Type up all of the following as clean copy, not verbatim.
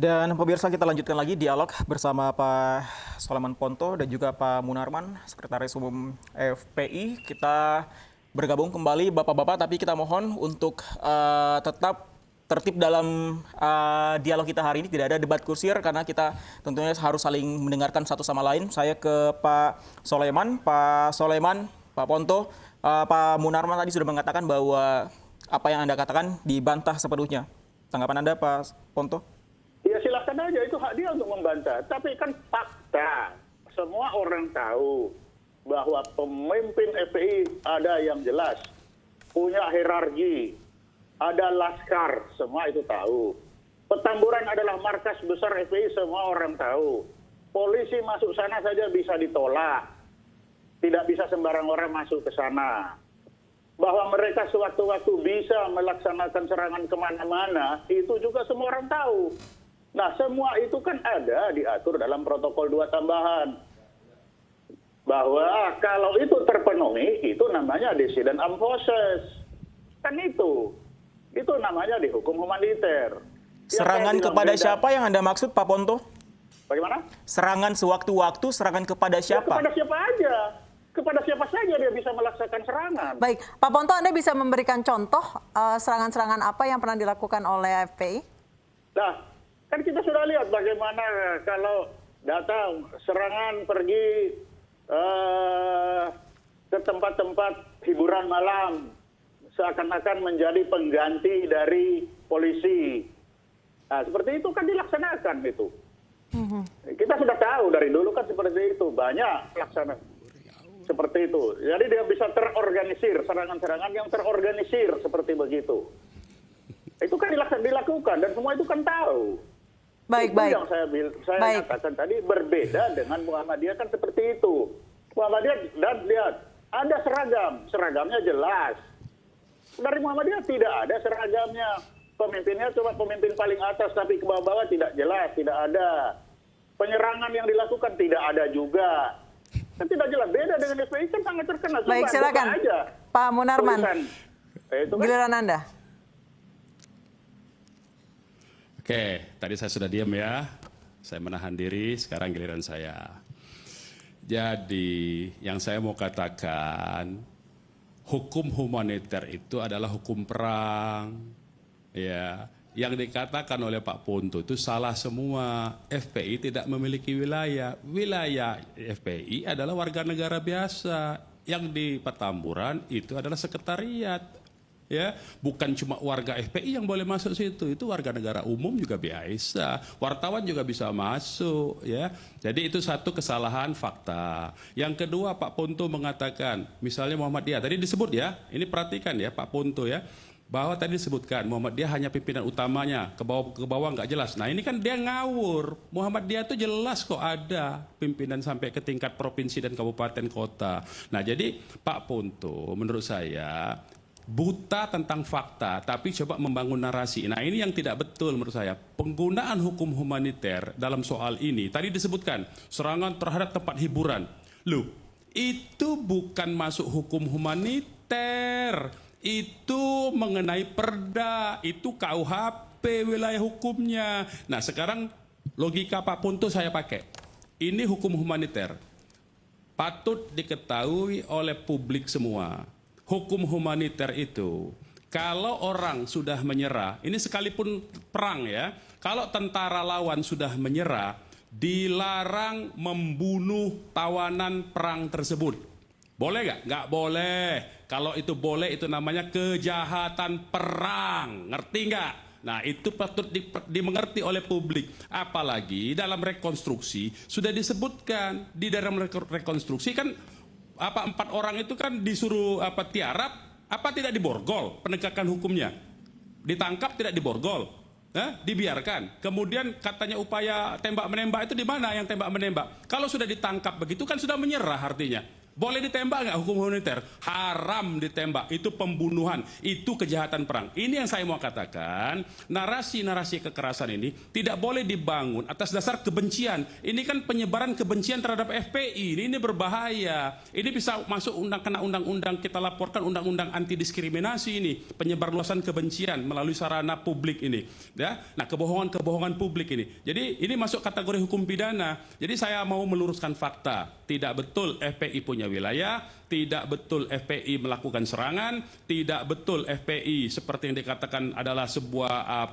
Dan pemirsa, kita lanjutkan lagi dialog bersama Pak Soleman Ponto dan juga Pak Munarman, Sekretaris Umum FPI. Kita bergabung kembali Bapak-Bapak, tapi kita mohon untuk tetap tertib dalam dialog kita hari ini. Tidak ada debat kusir karena kita tentunya harus saling mendengarkan satu sama lain. Saya ke Pak Soleman, Pak Ponto. Pak Munarman tadi sudah mengatakan bahwa apa yang Anda katakan dibantah sepenuhnya. Tanggapan Anda, Pak Ponto? Ya silakan aja, itu hak dia untuk membantah. Tapi kan fakta, semua orang tahu bahwa pemimpin FPI ada yang jelas, punya hierarki, ada laskar, semua itu tahu. Petamburan adalah markas besar FPI, semua orang tahu. Polisi masuk sana saja bisa ditolak, tidak bisa sembarang orang masuk ke sana. Bahwa mereka sewaktu-waktu bisa melaksanakan serangan kemana-mana, itu juga semua orang tahu. Nah, semua itu kan ada diatur dalam protokol 2 tambahan. Bahwa kalau itu terpenuhi, itu namanya dissident armed forces. Kan itu. Itu namanya dihukum humaniter. Serangan kepada siapa yang Anda maksud, Pak Ponto? Bagaimana? Serangan sewaktu-waktu, serangan kepada siapa? Ya, kepada siapa aja. Kepada siapa saja dia bisa melaksanakan serangan. Baik, Pak Ponto, Anda bisa memberikan contoh serangan-serangan apa yang pernah dilakukan oleh FPI? Nah, kan kita sudah lihat bagaimana kalau datang serangan pergi ke tempat-tempat hiburan malam, seakan-akan menjadi pengganti dari polisi. Nah, seperti itu kan dilaksanakan itu. Kita sudah tahu dari dulu kan seperti itu, banyak pelaksanaan seperti itu. Jadi dia bisa terorganisir, serangan-serangan yang terorganisir seperti begitu. Itu kan dilakukan dan semua itu kan tahu. Baik, itu baik. Yang saya katakan tadi berbeda dengan Muhammadiyah kan seperti itu. Muhammadiyah dan lihat ada seragamnya jelas. Dari Muhammadiyah tidak ada seragamnya. Pemimpinnya cuma pemimpin paling atas tapi ke bawah-bawah tidak jelas, tidak ada. Penyerangan yang dilakukan tidak ada juga. Kan tidak jelas, beda dengan FPI kan sangat terkenal. Baik, silakan. Aja. Pak Munarman, itu kan. giliran Anda. Oke, tadi saya sudah diam ya. Saya menahan diri, sekarang giliran saya. Jadi, yang saya mau katakan, hukum humaniter itu adalah hukum perang. Ya, yang dikatakan oleh Pak Ponto itu salah semua. FPI tidak memiliki wilayah. Wilayah FPI adalah warga negara biasa. Yang di Petamburan itu adalah sekretariat. Ya, bukan cuma warga FPI yang boleh masuk situ, itu warga negara umum juga biasa, wartawan juga bisa masuk, ya. Jadi itu satu kesalahan fakta. Yang kedua, Pak Ponto mengatakan, misalnya Muhammadiyah, tadi disebut ya, ini perhatikan ya Pak Ponto ya, bahwa tadi disebutkan Muhammadiyah hanya pimpinan utamanya, ke bawah nggak jelas. Nah ini kan dia ngawur, Muhammadiyah itu jelas kok ada pimpinan sampai ke tingkat provinsi dan kabupaten kota. Nah jadi Pak Ponto menurut saya buta tentang fakta, tapi coba membangun narasi. Nah ini yang tidak betul menurut saya. Penggunaan hukum humaniter dalam soal ini, tadi disebutkan serangan terhadap tempat hiburan. Loh, itu bukan masuk hukum humaniter. Itu mengenai perda, itu KUHP wilayah hukumnya. Nah sekarang logika Pak Ponto saya pakai. Ini hukum humaniter. Patut diketahui oleh publik semua. Hukum humaniter itu, kalau orang sudah menyerah, ini sekalipun perang ya, kalau tentara lawan sudah menyerah, dilarang membunuh tawanan perang tersebut. Boleh nggak? Nggak boleh. Kalau itu boleh, itu namanya kejahatan perang. Ngerti nggak? Nah itu patut dimengerti oleh publik. Apalagi dalam rekonstruksi, sudah disebutkan, di dalam rekonstruksi kan, 4 orang itu kan disuruh tiarap, tidak diborgol penegakan hukumnya, ditangkap tidak diborgol, dibiarkan. Kemudian katanya upaya tembak menembak itu di mana yang tembak menembak? Kalau sudah ditangkap begitu kan sudah menyerah artinya. Boleh ditembak nggak hukum humaniter? Haram ditembak. Itu pembunuhan. Itu kejahatan perang. Ini yang saya mau katakan. Narasi-narasi kekerasan ini tidak boleh dibangun atas dasar kebencian. Ini kan penyebaran kebencian terhadap FPI. Ini berbahaya. Ini bisa masuk kena undang-undang, kita laporkan undang-undang anti diskriminasi ini. Penyebarluasan kebencian melalui sarana publik ini. Ya. Nah, kebohongan-kebohongan publik ini. Jadi ini masuk kategori hukum pidana. Jadi saya mau meluruskan fakta. Tidak betul FPI punya wilayah, tidak betul FPI melakukan serangan, tidak betul FPI seperti yang dikatakan adalah sebuah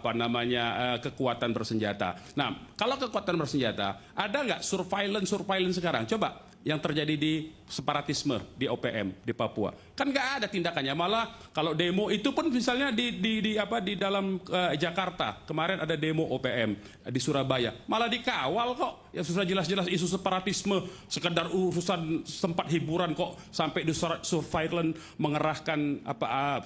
kekuatan bersenjata. Nah, kalau kekuatan bersenjata, ada nggak surveillance sekarang? Coba yang terjadi di separatisme di OPM di Papua, kan nggak ada tindakannya. Malah kalau demo itu pun misalnya di dalam Jakarta kemarin ada demo OPM di Surabaya, malah dikawal kok. Ya susah jelas-jelas isu separatisme, sekedar urusan tempat hiburan kok sampai di surveillance mengerahkan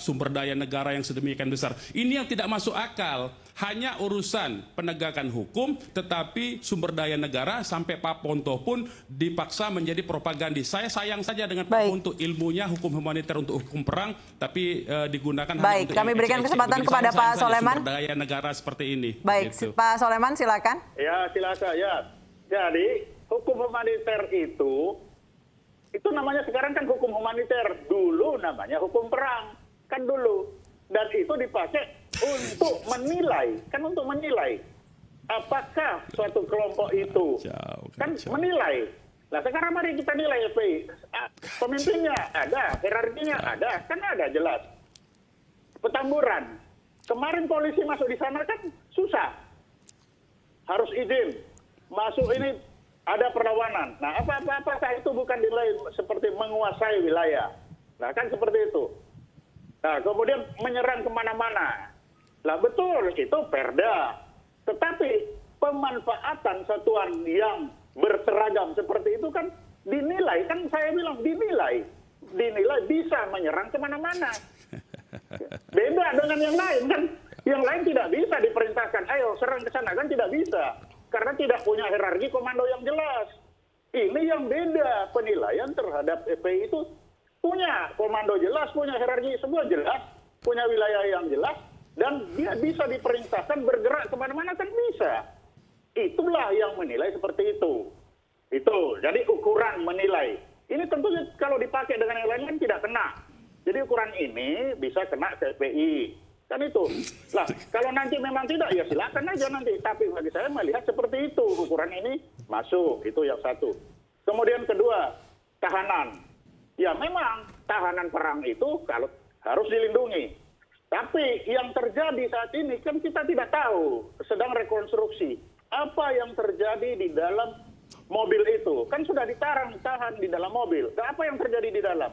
sumber daya negara yang sedemikian besar. Ini yang tidak masuk akal. Hanya urusan penegakan hukum, tetapi sumber daya negara sampai Pak Ponto pun dipaksa menjadi propagandis. Saya sayang saja dengan Pak Ponto, ilmunya hukum humaniter untuk hukum perang, tapi digunakan hanya untuk kami berikan kesempatan kepada Pak Soleman. Sumber daya negara seperti ini. Baik, gitu. Pak Soleman silakan. Ya, silakan ya. Jadi hukum humaniter itu namanya sekarang kan hukum humaniter. Dulu namanya hukum perang, kan dulu. Dan itu dipakai untuk menilai, apakah suatu kelompok itu menilai. Nah sekarang mari kita nilai FPI. Pemimpinnya ada, hierarkinya ada, kan ada jelas. Petamburan. Kemarin polisi masuk di sana kan susah. Harus izin. Masuk ini ada perlawanan. Nah apakah itu bukan dinilai seperti menguasai wilayah? Nah kan seperti itu. Nah kemudian menyerang kemana-mana. Lah betul, itu perda. Tetapi pemanfaatan satuan yang berseragam seperti itu kan dinilai, kan saya bilang dinilai bisa menyerang kemana-mana. Beda dengan yang lain kan, yang lain tidak bisa diperintahkan, ayo serang ke sana, kan tidak bisa. Karena tidak punya hierarki komando yang jelas. Ini yang beda, penilaian terhadap FPI itu punya komando jelas, punya hierarki semua jelas, punya wilayah yang jelas, dan dia bisa diperintahkan bergerak kemana-mana kan bisa. Itulah yang menilai seperti itu. Itu, jadi ukuran menilai. Ini tentunya kalau dipakai dengan yang lain kan tidak kena. Jadi ukuran ini bisa kena ke FPI. Kan itu. Lah, kalau nanti memang tidak, ya silakan aja nanti. Tapi bagi saya melihat seperti itu. Ukuran ini masuk, itu yang satu. Kemudian kedua, tahanan. Ya memang tahanan perang itu kalau harus dilindungi. Tapi yang terjadi saat ini kan kita tidak tahu, sedang rekonstruksi. Apa yang terjadi di dalam mobil itu? Kan sudah ditahan di dalam mobil. Dan apa yang terjadi di dalam?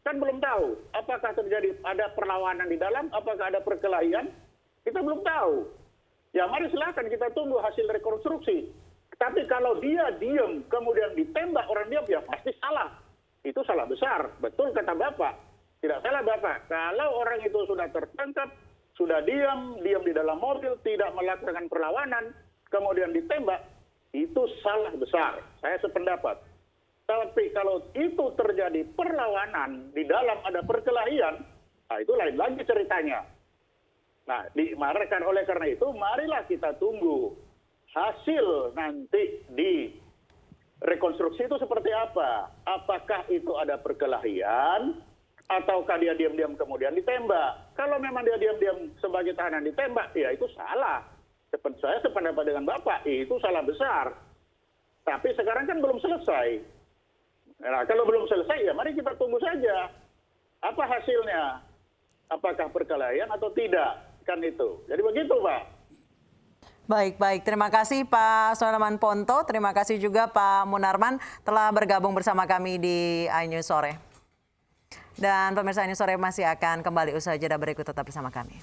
Kan belum tahu. Apakah terjadi ada perlawanan di dalam? Apakah ada perkelahian? Kita belum tahu. Ya mari silakan kita tunggu hasil rekonstruksi. Tapi kalau dia diam kemudian ditembak orang diam, ya pasti salah. Itu salah besar. Betul kata Bapak. Tidak salah Bapak, kalau orang itu sudah tertangkap, sudah diam di dalam mobil, tidak melakukan perlawanan, kemudian ditembak, itu salah besar. Saya sependapat. Tapi kalau itu terjadi perlawanan, di dalam ada perkelahian, nah itu lain lagi ceritanya. Nah, dimarahkan oleh karena itu, marilah kita tunggu hasil nanti di rekonstruksi itu seperti apa. Apakah itu ada perkelahian, ataukah dia diam-diam kemudian ditembak. Kalau memang dia diam-diam sebagai tahanan ditembak, ya itu salah. Saya sependapat dengan Bapak, itu salah besar. Tapi sekarang kan belum selesai. Nah, kalau belum selesai, ya mari kita tunggu saja. Apa hasilnya? Apakah perkelahian atau tidak? Kan itu. Jadi begitu, Pak. Baik. Terima kasih Pak Soleman Ponto. Terima kasih juga Pak Munarman telah bergabung bersama kami di iNews Sore. Dan pemirsa iNews Sore masih akan kembali usai jeda berikut, tetap bersama kami.